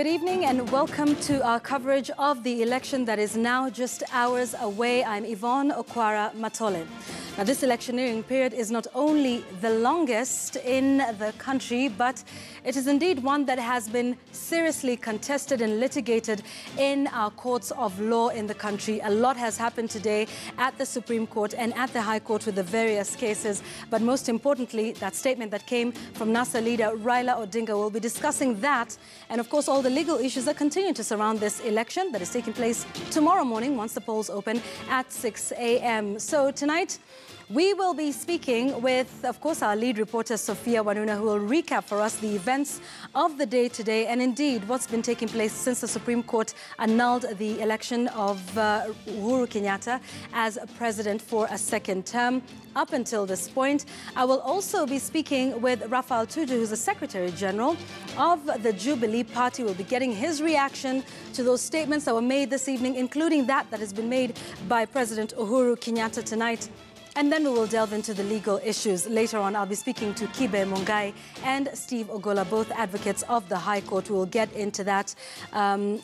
Good evening and welcome to our coverage of the election that is now just hours away. I'm Yvonne Okwara Matole. Now, this electioneering period is not only the longest in the country, but it is indeed one that has been seriously contested and litigated in our courts of law in the country. A lot has happened today at the Supreme Court and at the High Court with the various cases. But most importantly, that statement that came from NASA leader Raila Odinga. We'll be discussing that and, of course, all the legal issues that continue to surround this election that is taking place tomorrow morning once the polls open at 6 a.m. So tonight, we will be speaking with, of course, our lead reporter, Sophia Wanuna, who will recap for us the events of the day today and indeed what's been taking place since the Supreme Court annulled the election of Uhuru Kenyatta as president for a second term. Up until this point, I will also be speaking with Raila Odinga, who's the Secretary General of the Jubilee Party. We'll be getting his reaction to those statements that were made this evening, including that has been made by President Uhuru Kenyatta tonight. And then we will delve into the legal issues. Later on, I'll be speaking to Kibe Mungai and Steve Ogola, both advocates of the High Court. We will get into that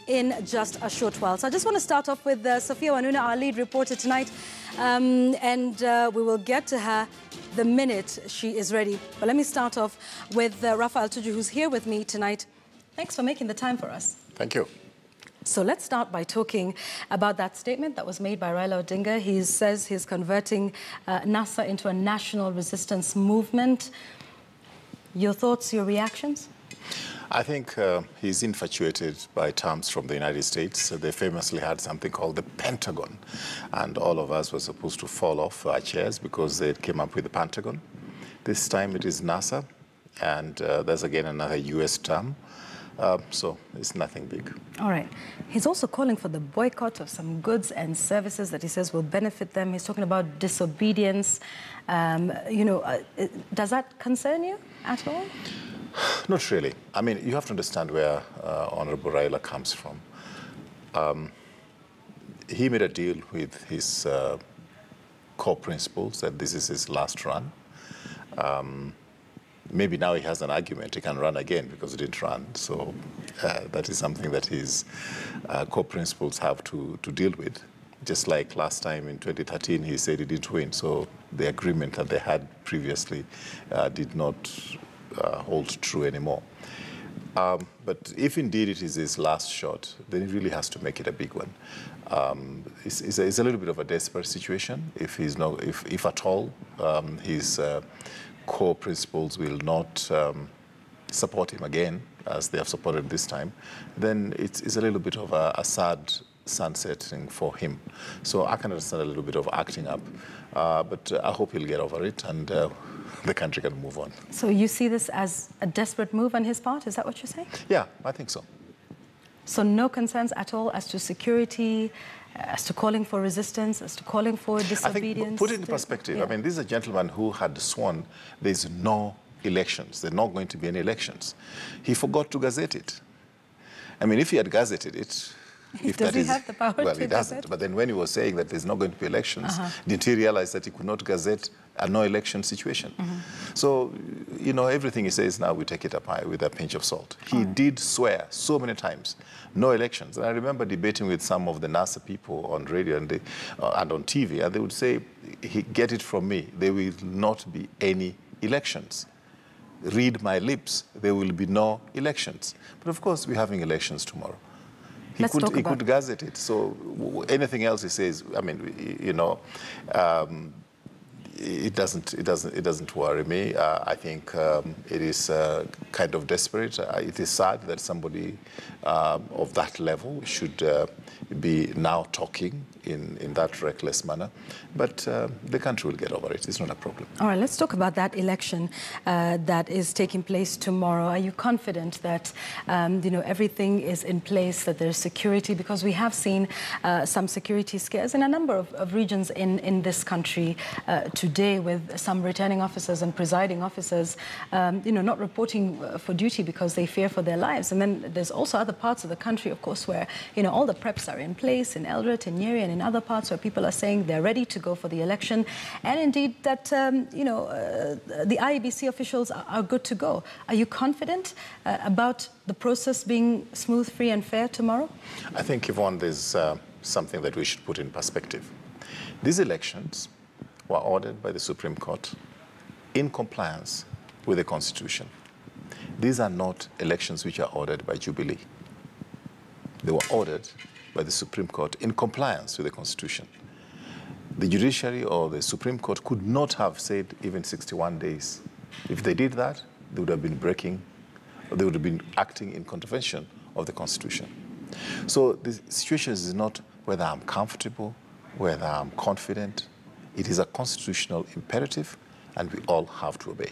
in just a short while. So I just want to start off with Sophia Wanuna, our lead reporter tonight. We will get to her the minute she is ready. But let me start off with Raila Odinga, who's here with me tonight. Thanks for making the time for us. Thank you. So let's start by talking about that statement that was made by Raila Odinga. He says he's converting NASA into a national resistance movement. Your thoughts, your reactions? I think he's infatuated by terms from the United States. They famously had something called the Pentagon, and all of us were supposed to fall off our chairs because they came up with the Pentagon. This time it is NASA, and there's again another US term. So it's nothing big. All right. He's also calling for the boycott of some goods and services that he says will benefit them. He's talking about disobedience. Does that concern you at all? Not really. I mean, you have to understand where Honorable Raila comes from. He made a deal with his core principles that this is his last run. Maybe now he has an argument, he can run again because he didn't run. So that is something that his core principles have to deal with. Just like last time in 2013, he said he didn't win. So the agreement that they had previously did not hold true anymore. But if indeed it is his last shot, then he really has to make it a big one. It's a little bit of a desperate situation. If at all, his core principles will not support him again, as they have supported this time, then it's a little bit of a sad sunsetting for him. So I can understand a little bit of acting up, but I hope he'll get over it and the country can move on. So you see this as a desperate move on his part? Is that what you're saying? Yeah, I think so. So no concerns at all as to security, as to calling for resistance, as to calling for disobedience? I think, put it in perspective, yeah. I mean, this is a gentleman who had sworn there's no elections. There are not going to be any elections. He forgot to gazette it. I mean, if he had gazetted it... Does he have the power to Well, he doesn't. But then when he was saying that there's not going to be elections, didn't he realize that he could not gazette a no-election situation? So, everything he says now, we take it up with a pinch of salt. He did swear so many times, no elections. And I remember debating with some of the NASA people on radio and on TV, and they would say, get it from me, there will not be any elections. Read my lips, there will be no elections. But of course, we're having elections tomorrow. He could gazette it. So anything else he says, I mean, it doesn't worry me. I think it is kind of desperate. It is sad that somebody of that level should be now talking in that reckless manner. But the country will get over it. It's not a problem. All right, let's talk about that election that is taking place tomorrow. Are you confident that, everything is in place, that there's security? Because we have seen some security scares in a number of regions in this country today with some returning officers and presiding officers, not reporting for duty because they fear for their lives. And then there's also other parts of the country, of course, where, all the preps are in place, in Eldoret, in Nyeri, and in other parts where people are saying they're ready to go for the election. And indeed that, the IEBC officials are good to go. Are you confident about the process being smooth, free and fair tomorrow? I think, Yvonne, there's something that we should put in perspective. These elections were ordered by the Supreme Court in compliance with the Constitution. These are not elections which are ordered by Jubilee. They were ordered by the Supreme Court in compliance with the Constitution. The judiciary or the Supreme Court could not have said even 61 days. If they did that, they would have been they would have been acting in contravention of the Constitution. So the situation is not whether I'm comfortable, whether I'm confident. It is a constitutional imperative, and we all have to obey.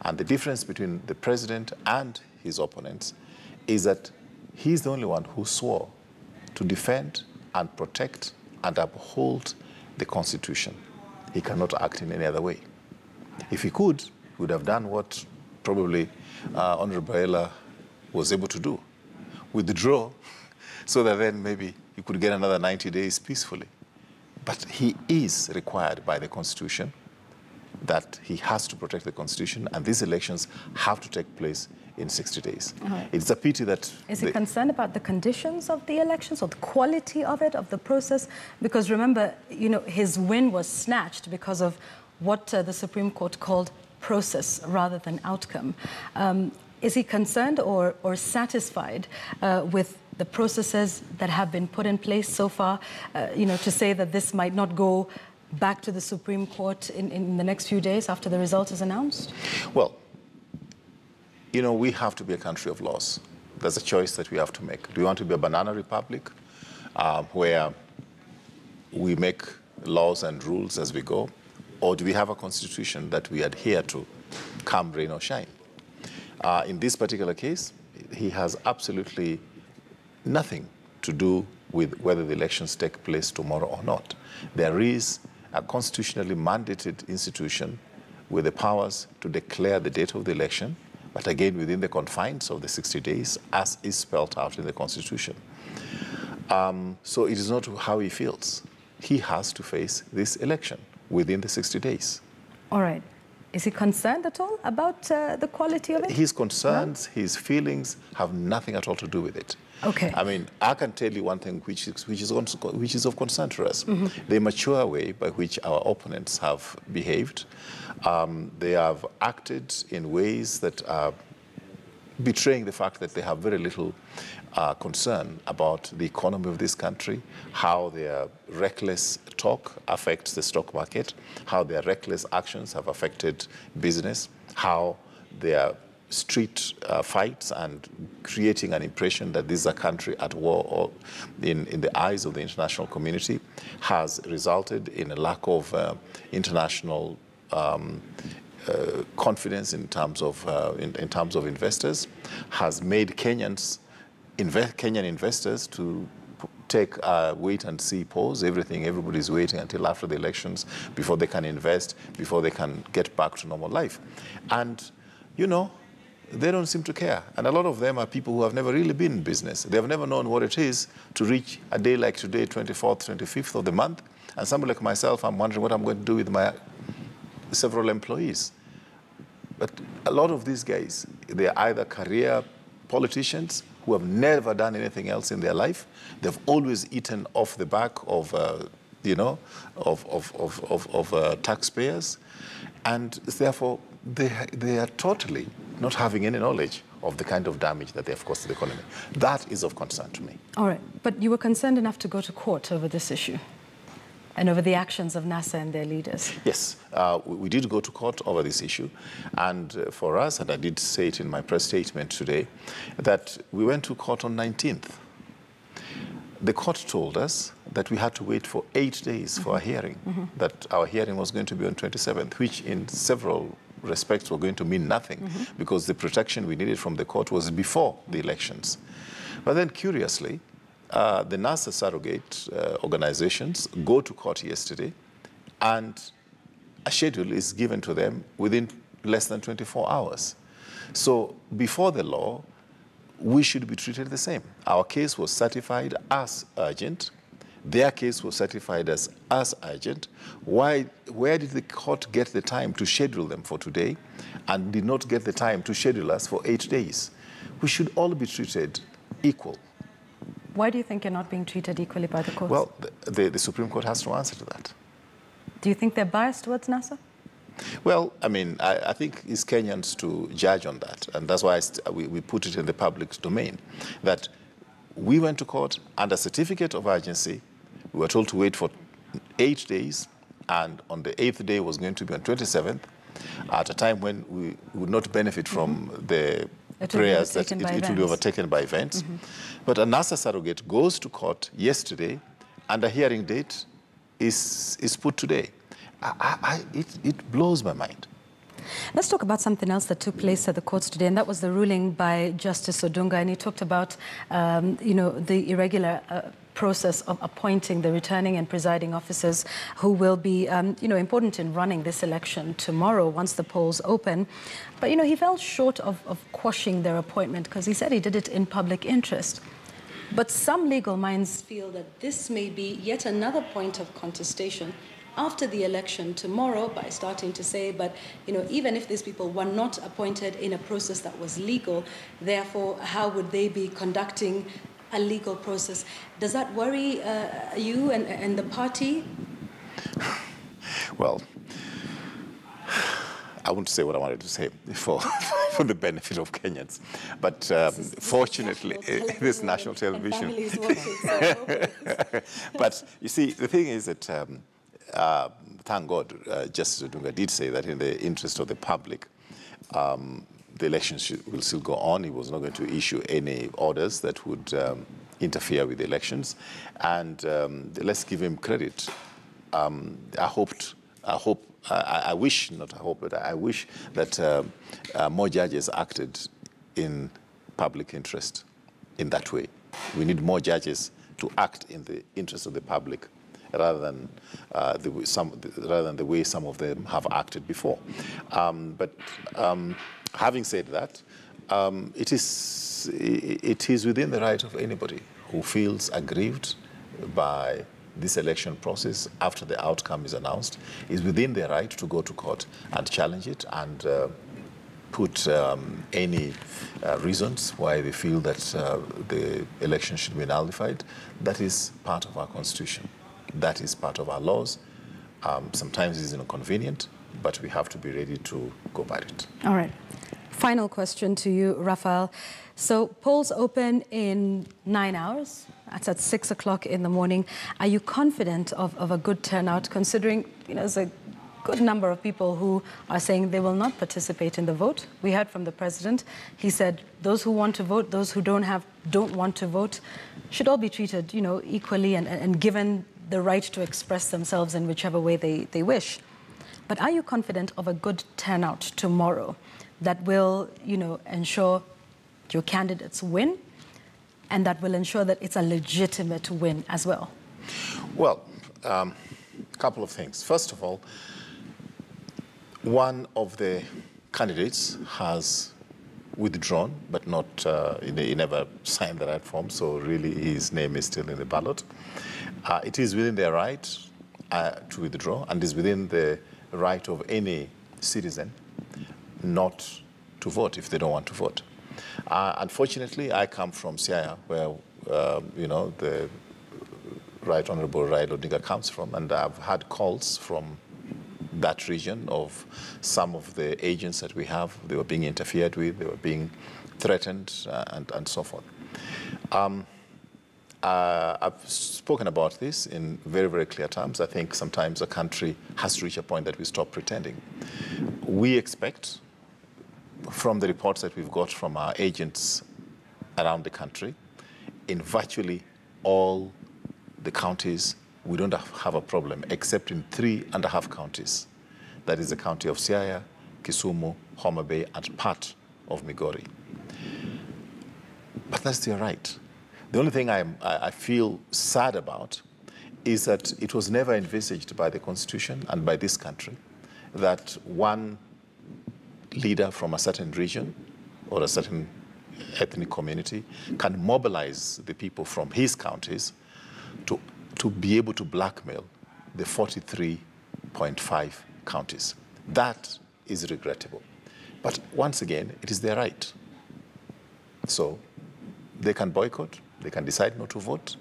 And the difference between the president and his opponents is that he's the only one who swore to defend and protect and uphold the Constitution. He cannot act in any other way. If he could, he would have done what probably Honorable Raila was able to do, withdraw, so that then maybe he could get another 90 days peacefully. But he is required by the Constitution that he has to protect the Constitution, and these elections have to take place in 60 days. It's a pity that... Is he concerned about the conditions of the elections or the quality of it, of the process? Because remember, his win was snatched because of what the Supreme Court called process rather than outcome. Is he concerned or satisfied with the processes that have been put in place so far, to say that this might not go back to the Supreme Court in the next few days after the result is announced? Well, we have to be a country of laws. There's a choice that we have to make. Do we want to be a banana republic where we make laws and rules as we go? Or do we have a constitution that we adhere to, come rain or shine? In this particular case, he has absolutely nothing to do with whether the elections take place tomorrow or not. There is a constitutionally mandated institution with the powers to declare the date of the election, but again within the confines of the 60 days as is spelled out in the Constitution. So it is not how he feels. He has to face this election within the 60 days. All right. Is he concerned at all about the quality of it? His concerns, his feelings have nothing at all to do with it. Okay. I mean, I can tell you one thing which is of concern to us. The mature way by which our opponents have behaved. They have acted in ways that are betraying the fact that they have very little concern about the economy of this country, how their reckless talk affects the stock market, how their reckless actions have affected business, how their street fights and creating an impression that this is a country at war or in the eyes of the international community has resulted in a lack of international confidence in terms of investors, has made Kenyan investors to take a wait-and-see pause. Everybody's waiting until after the elections before they can invest, before they can get back to normal life. And, they don't seem to care. And a lot of them are people who have never really been in business. They have never known what it is to reach a day like today, 24th, 25th of the month. And somebody like myself, I'm wondering what I'm going to do with my several employees. But a lot of these guys, they're either career politicians who have never done anything else in their life. They've always eaten off the back of, taxpayers. And therefore, they are totally not having any knowledge of the kind of damage that they have caused to the economy. That is of concern to me. All right. But you were concerned enough to go to court over this issue and over the actions of NASA and their leaders. Yes, we did go to court over this issue. And for us, and I did say it in my press statement today, that we went to court on 19th. The court told us that we had to wait for 8 days for a hearing, that our hearing was going to be on 27th, which in several respects were going to mean nothing because the protection we needed from the court was before the elections. But then curiously, the NASA surrogate organizations go to court yesterday and a schedule is given to them within less than 24 hours. So before the law, we should be treated the same. Our case was certified as urgent. Their case was certified as urgent. Where did the court get the time to schedule them for today and did not get the time to schedule us for 8 days? We should all be treated equal. Why do you think you're not being treated equally by the courts? Well, the Supreme Court has to answer to that. Do you think they're biased towards NASA? Well, I mean, I think it's Kenyans to judge on that. And that's why we put it in the public domain, that we went to court under certificate of urgency. We were told to wait for 8 days, and on the 8th day was going to be on 27th, at a time when we would not benefit from the prayers that it will be overtaken by events. But a NASA surrogate goes to court yesterday, and a hearing date is put today. It blows my mind. Let's talk about something else that took place at the courts today, and that was the ruling by Justice Odinga. And he talked about, the irregular process of appointing the returning and presiding officers who will be, important in running this election tomorrow once the polls open. But, he fell short of quashing their appointment because he said he did it in public interest. But some legal minds feel that this may be yet another point of contestation after the election tomorrow by starting to say, but, even if these people were not appointed in a process that was legal, therefore, how would they be conducting a legal process? Does that worry you and the party? Well, I won't say what I wanted to say for the benefit of Kenyans. But fortunately, this national television. But you see, the thing is that thank God, Justice Odinga did say that in the interest of the public, the elections will still go on. He was not going to issue any orders that would interfere with the elections. And let's give him credit. I wish that more judges acted in public interest in that way. We need more judges to act in the interest of the public, rather than the way some of them have acted before. But having said that, it is within the right of anybody who feels aggrieved by this election process after the outcome is announced. Is within their right to go to court and challenge it and put any reasons why they feel that the election should be nullified. That is part of our Constitution. That is part of our laws. Sometimes it's inconvenient, but we have to be ready to go by it. All right. Final question to you, Raphael. So polls open in 9 hours. That's at 6 o'clock in the morning. Are you confident of a good turnout, considering there's a good number of people who are saying they will not participate in the vote? We heard from the president. He said those who want to vote, those who don't want to vote, should all be treated, equally and given the right to express themselves in whichever way they wish. But are you confident of a good turnout tomorrow that will, ensure your candidates win and that will ensure that it's a legitimate win as well? Well, a couple of things. First of all, one of the candidates has withdrawn, but not, he never signed the right form, so really his name is still in the ballot. It is within their right to withdraw, and is within the right of any citizen not to vote if they don't want to vote. Unfortunately, I come from Siaya, where, the Right Honorable Raila Odinga comes from, and I've had calls from that region of some of the agents that we have. They were being interfered with, they were being threatened, and so forth. I've spoken about this in very, very clear terms. I think sometimes a country has to reach a point that we stop pretending. We expect, from the reports that we've got from our agents around the country, in virtually all the counties, we don't have a problem, except in 3.5 counties. That is the county of Siaya, Kisumu, Homa Bay, and part of Migori. But that's their right. The only thing I feel sad about is that it was never envisaged by the Constitution and by this country that one leader from a certain region or a certain ethnic community can mobilize the people from his counties to be able to blackmail the 43.5 counties. That is regrettable. But once again, it is their right. So they can boycott, they can decide not to vote,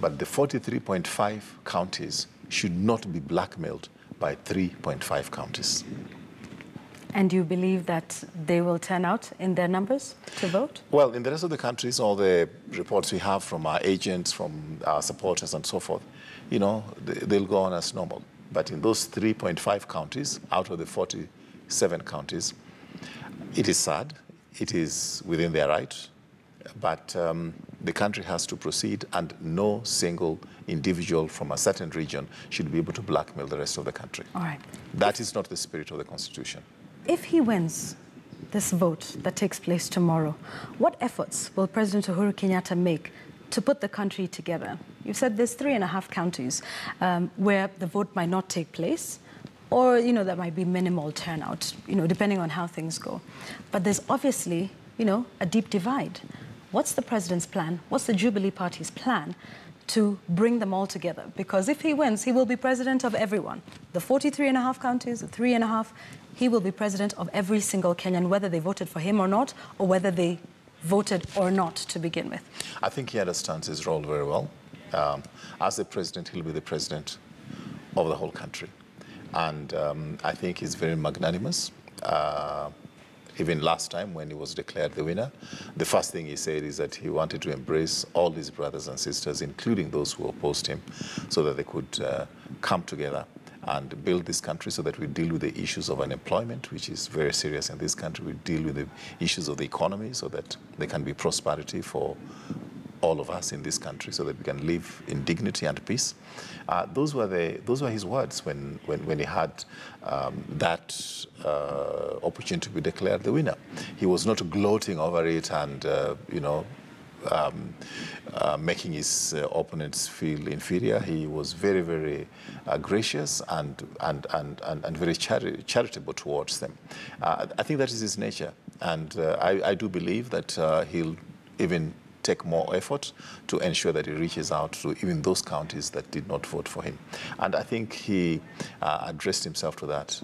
but the 43.5 counties should not be blackmailed by 3.5 counties. And do you believe that they will turn out in their numbers to vote? Well, in the rest of the countries, all the reports we have from our agents, from our supporters and so forth, you know, they'll go on as normal. But in those 3.5 counties, out of the 47 counties, it is sad. It is within their right. But the country has to proceed, and no single individual from a certain region should be able to blackmail the rest of the country. All right. That is not the spirit of the Constitution. If he wins this vote that takes place tomorrow, what efforts will President Uhuru Kenyatta make to put the country together? You've said there's 3.5 counties where the vote might not take place, or, you know, there might be minimal turnout, you know, depending on how things go. But there's obviously, you know, a deep divide. What's the president's plan? What's the Jubilee Party's plan to bring them all together? Because if he wins, he will be president of everyone. The 43.5 counties, the 3.5, he will be president of every single Kenyan, whether they voted for him or not, or whether they voted or not to begin with. I think he understands his role very well. As the president, he'll be the president of the whole country. And I think he's very magnanimous. Even last time when he was declared the winner, the first thing he said is that he wanted to embrace all his brothers and sisters, including those who opposed him, so that they could come together and build this country, so that we deal with the issues of unemployment, which is very serious in this country. We deal with the issues of the economy, so that there can be prosperity for all of us in this country, so that we can live in dignity and peace. Those were his words when he had that opportunity to be declared the winner. He was not gloating over it and you know, making his opponents feel inferior. He was very, very gracious and very charitable towards them. I think that is his nature, and I do believe that he'll even take more effort to ensure that he reaches out to even those counties that did not vote for him. And I think he addressed himself to that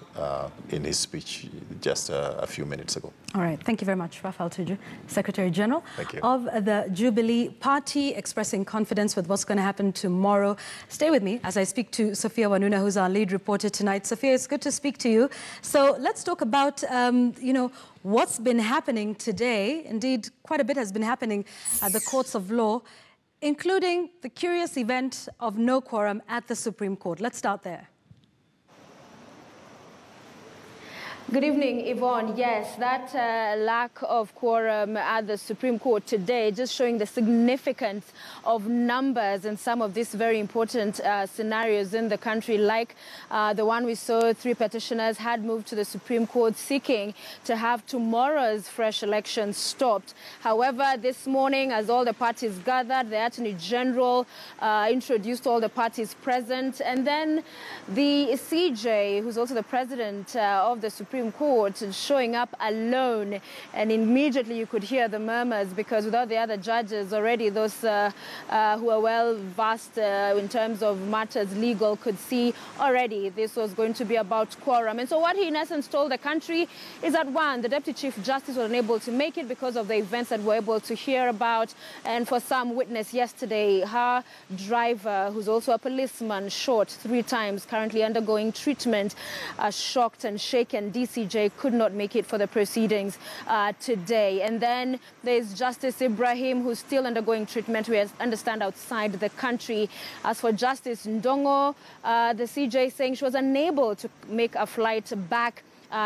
in his speech just a few minutes ago. All right. Thank you very much, Raphael Tuju, Secretary General of the Jubilee Party, expressing confidence with what's going to happen tomorrow. Stay with me as I speak to Sophia Wanuna, who's our lead reporter tonight. Sophia, it's good to speak to you. So let's talk about, you know, what's been happening today. Indeed, quite a bit has been happening at the courts of law, including the curious event of no quorum at the Supreme Court. Let's start there. Good evening, Yvonne. Yes, that lack of quorum at the Supreme Court today, just showing the significance of numbers in some of these very important scenarios in the country, like the one we saw. 3 petitioners had moved to the Supreme Court seeking to have tomorrow's fresh election stopped. However, this morning, as all the parties gathered, the Attorney General introduced all the parties present, and then the CJ, who's also the President of the Supreme Court, showing up alone, and immediately you could hear the murmurs, because without the other judges already, those who are well versed in terms of matters legal could see already this was going to be about quorum. And so what he in essence told the country is that, one, the Deputy Chief Justice was unable to make it because of the events that we're able to hear about, and for some witness yesterday, her driver, who's also a policeman, shot 3 times, currently undergoing treatment, shocked and shaken. DCJ could not make it for the proceedings today. And then there's Justice Ibrahim, who's still undergoing treatment, we understand, outside the country. As for Justice Ndongo, the CJ saying she was unable to make a flight back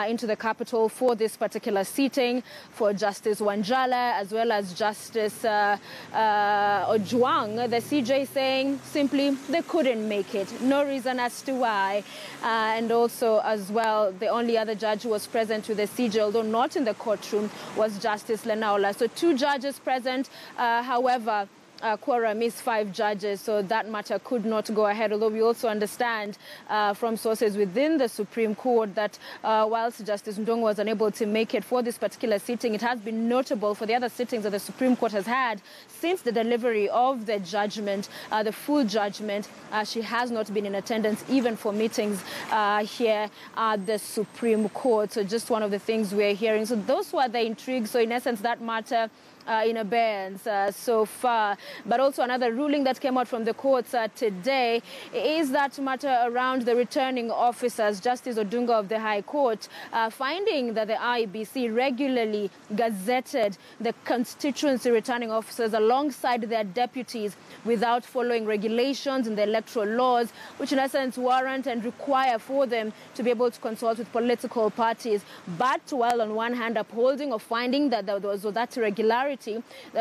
into the capital for this particular seating. For Justice Wanjala as well as Justice Ojwang, the CJ saying simply they couldn't make it. No reason as to why. And also as well, the only other judge who was present with the CJ, although not in the courtroom, was Justice Lenaola. So 2 judges present. However, quorum is 5 judges, so that matter could not go ahead, although we also understand from sources within the Supreme Court that whilst Justice Ndung'u was unable to make it for this particular sitting, it has been notable for the other sittings that the Supreme Court has had since the delivery of the judgment, the full judgment. She has not been in attendance even for meetings here at the Supreme Court. So just one of the things we're hearing. So those were the intrigues. So in essence, that matter in abeyance so far. But also another ruling that came out from the courts today is that matter around the returning officers. Justice Odinga of the High Court finding that the IEBC regularly gazetted the constituency returning officers alongside their deputies without following regulations in the electoral laws, which in essence warrant and require for them to be able to consult with political parties. But while on one hand upholding or finding that there was that irregularity,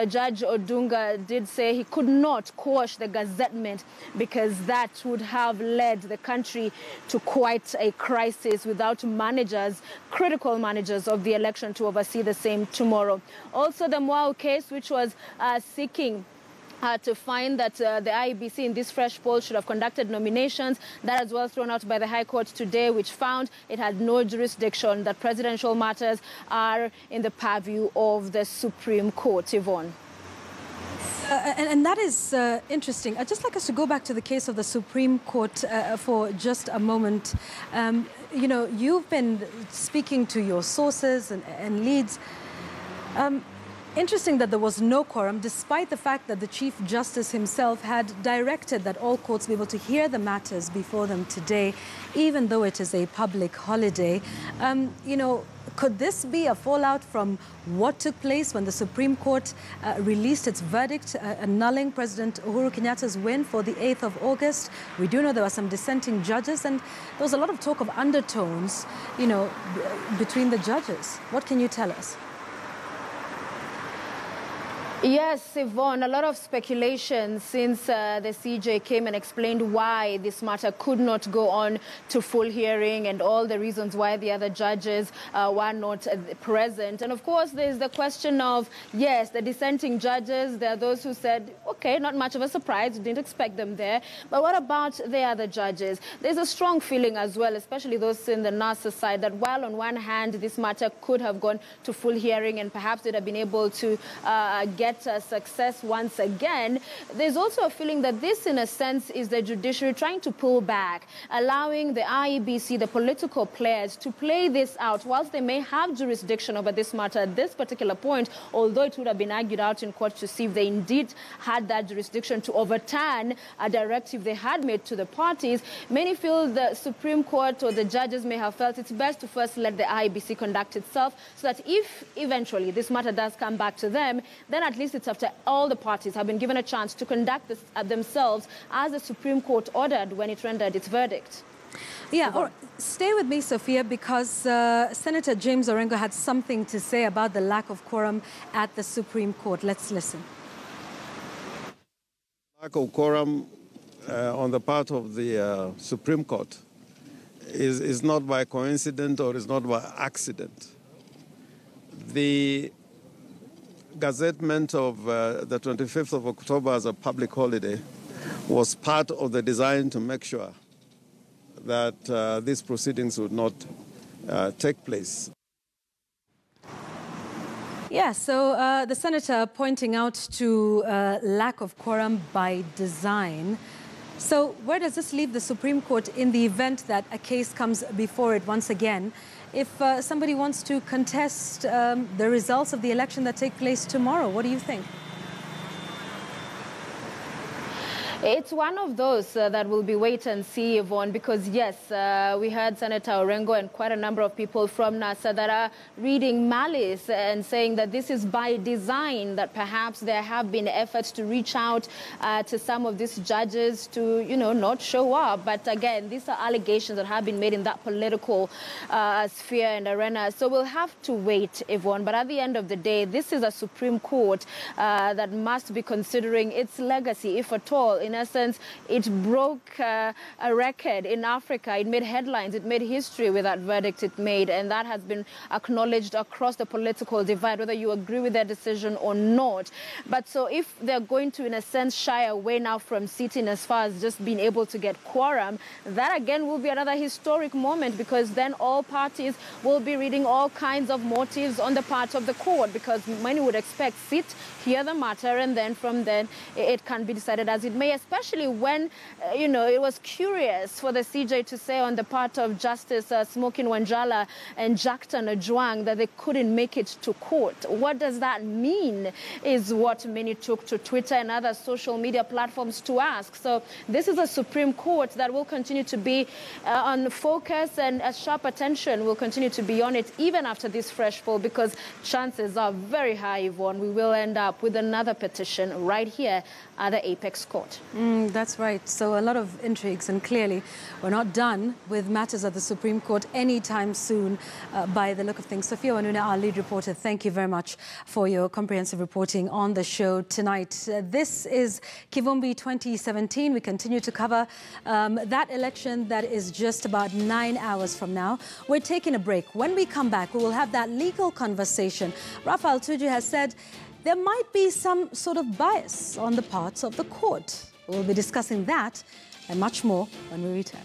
Judge Odinga did say he could not quash the gazettement because that would have led the country to quite a crisis without managers, critical managers of the election to oversee the same tomorrow. Also, the Mwau case, which was seeking to find that the IEBC in this fresh poll should have conducted nominations. That as well thrown out by the High Court today, which found it had no jurisdiction, that presidential matters are in the purview of the Supreme Court. Yvonne. And that is interesting. I'd just like us to go back to the case of the Supreme Court for just a moment. You know, you've been speaking to your sources and leads. Interesting that there was no quorum, despite the fact that the Chief Justice himself had directed that all courts be able to hear the matters before them today, even though it is a public holiday. You know, could this be a fallout from what took place when the Supreme Court released its verdict annulling President Uhuru Kenyatta's win for the 8th of August? We do know there were some dissenting judges, and there was a lot of talk of undertones, you know, between the judges. What can you tell us? Yes, Yvonne, a lot of speculation since the CJ came and explained why this matter could not go on to full hearing and all the reasons why the other judges were not present. And of course, there's the question of, yes, the dissenting judges. There are those who said, okay, not much of a surprise, didn't expect them there. But what about the other judges? There's a strong feeling as well, especially those in the NASA side, that while on one hand, this matter could have gone to full hearing and perhaps they'd have been able to get success once again, there's also a feeling that this, in a sense, is the judiciary trying to pull back, allowing the IEBC, the political players, to play this out. Whilst they may have jurisdiction over this matter at this particular point, although it would have been argued out in court to see if they indeed had that jurisdiction to overturn a directive they had made to the parties, many feel the Supreme Court or the judges may have felt it's best to first let the IEBC conduct itself, so that if eventually this matter does come back to them, then at least it's after all the parties have been given a chance to conduct this themselves as the Supreme Court ordered when it rendered its verdict. Yeah, or stay with me, Sophia, because Senator James Orengo had something to say about the lack of quorum at the Supreme Court. Let's listen. Lack of quorum on the part of the Supreme Court is not by coincidence or is not by accident. The gazettement of the 25th of October as a public holiday was part of the design to make sure that these proceedings would not take place. Yeah, so the senator pointing out to lack of quorum by design. So where does this leave the Supreme Court in the event that a case comes before it once again? If somebody wants to contest the results of the election that take place tomorrow, what do you think? It's one of those that will be wait and see, Yvonne, because yes, we heard Senator Orengo and quite a number of people from NASA that are reading malice and saying that this is by design, that perhaps there have been efforts to reach out to some of these judges to, you know, not show up. But again, these are allegations that have been made in that political sphere and arena. So we'll have to wait, Yvonne. But at the end of the day, this is a Supreme Court that must be considering its legacy, if at all, in In essence, it broke a record in Africa. It made headlines. It made history with that verdict it made. And that has been acknowledged across the political divide, whether you agree with their decision or not. But so if they're going to, in a sense, shy away now from sitting as far as just being able to get quorum, that again will be another historic moment, because then all parties will be reading all kinds of motives on the part of the court, because many would expect sit, hear the matter, and then from then it can be decided as it may, especially when, you know, it was curious for the CJ to say on the part of Justice Smokin Wanjala and Jackton Ojwang that they couldn't make it to court. What does that mean is what many took to Twitter and other social media platforms to ask. So this is a Supreme Court that will continue to be on focus, and a sharp attention will continue to be on it even after this fresh poll, because chances are very high, Yvonne, we will end up with another petition right here at the Apex Court. That's right. So a lot of intrigues, and clearly we're not done with matters at the Supreme Court anytime soon by the look of things. Sophia Wanuna, our lead reporter, thank you very much for your comprehensive reporting on the show tonight. This is Kivumbi2017. We continue to cover that election that is just about 9 hours from now. We're taking a break. When we come back, we will have that legal conversation. Raphael Tuju has said there might be some sort of bias on the parts of the court. We'll be discussing that and much more when we return.